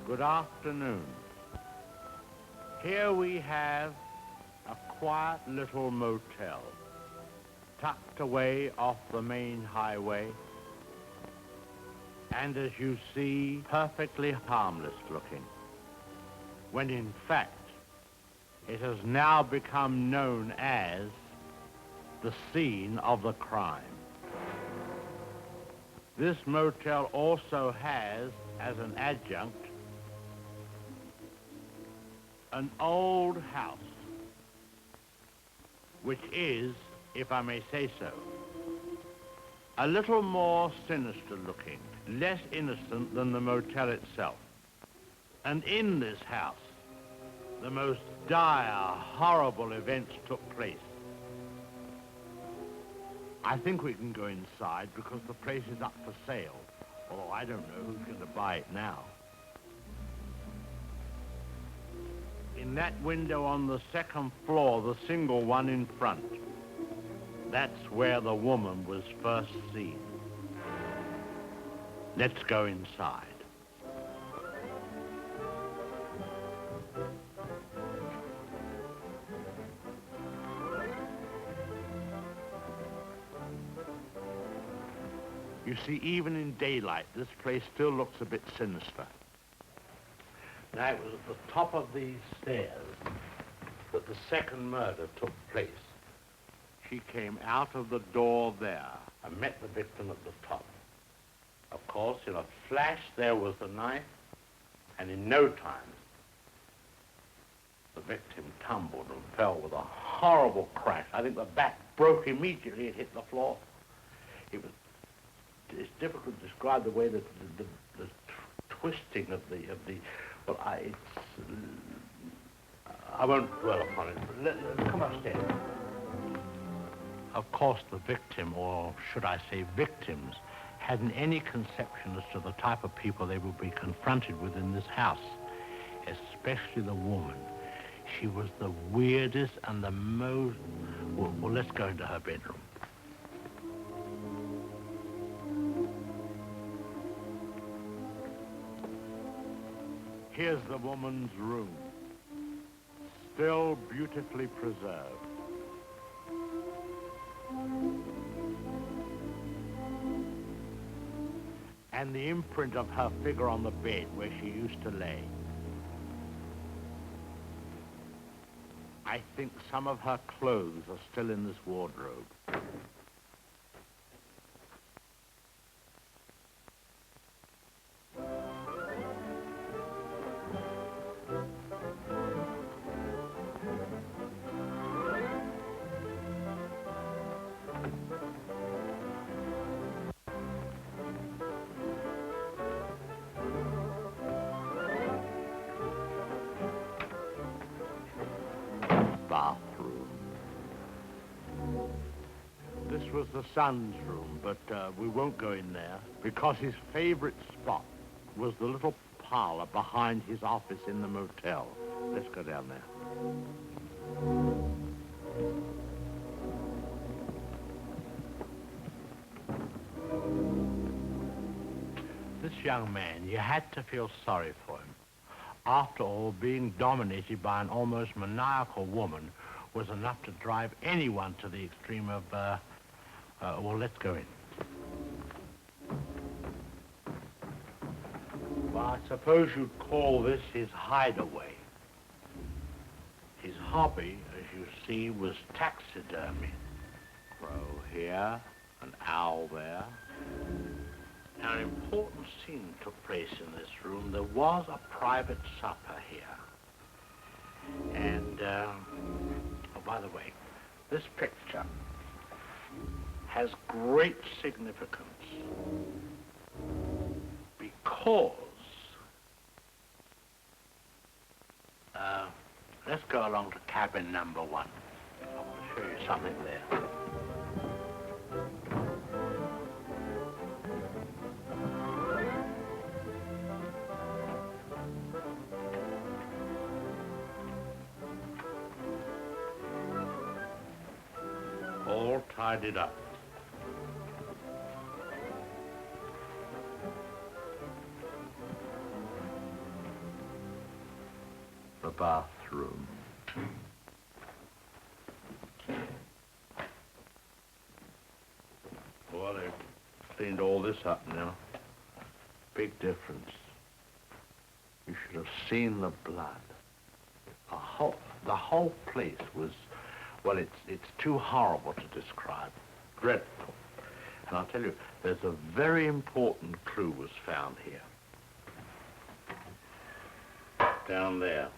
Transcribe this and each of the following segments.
Good afternoon. Here we have a quiet little motel, tucked away off the main highway, and as you see, perfectly harmless looking, when in fact, it has now become known as the scene of the crime. This motel also has, as an adjunct, an old house, which is, if I may say so, a little more sinister looking, less innocent than the motel itself. And in this house, the most dire, horrible events took place. I think we can go inside because the place is up for sale, although I don't know who's going to buy it now. In that window on the second floor, the single one in front, that's where the woman was first seen. Let's go inside. You see, even in daylight, this place still looks a bit sinister. Now, it was at the top of these stairs that the second murder took place. She came out of the door there and met the victim at the top. Of course, in a flash, there was the knife, and in no time, the victim tumbled and fell with a horrible crash. I think the back broke immediately. It hit the floor. It's difficult to describe the way that the twisting of the well, I won't dwell upon it. Let's come upstairs. Of course, the victim, or should I say victims, hadn't any conception as to the type of people they would be confronted with in this house, especially the woman. She was the weirdest and the most... Well, let's go into her bedroom. Here's the woman's room, still beautifully preserved. And the imprint of her figure on the bed where she used to lay. I think some of her clothes are still in this wardrobe. Bathroom. This was the son's room, but we won't go in there because his favorite spot was the little parlor behind his office in the motel. Let's go down there. This young man, you had to feel sorry for him. After all, being dominated by an almost maniacal woman was enough to drive anyone to the extreme of, well, let's go in. Well, I suppose you'd call this his hideaway. His hobby, as you see, was taxidermy. Crow here, an owl there. Now, an important scene took place in this room. There was a private supper here. And, oh, by the way, this picture has great significance because, let's go along to cabin number 1. I want to show you something there. All tidied up. bathroom. Well, they've cleaned all this up now. Big difference. You should have seen the blood. The whole place was, well, it's too horrible to describe. Dreadful. And I'll tell you, there's a very important clue was found here. Down there.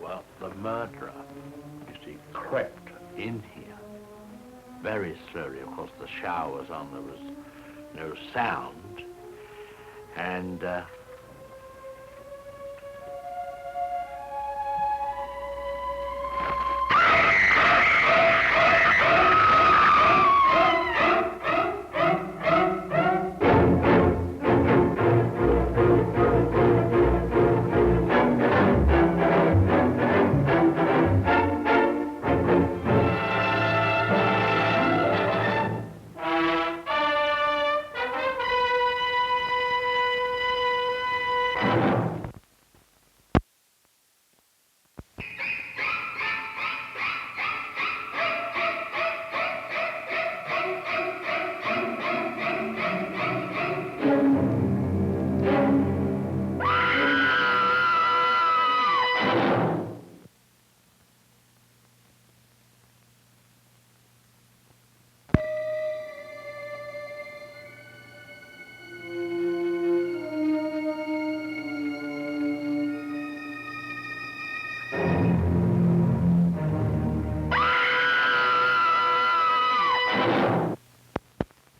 Well, the murderer, you see, crept in here. Very slowly, of course, the shower was on, there was no sound. And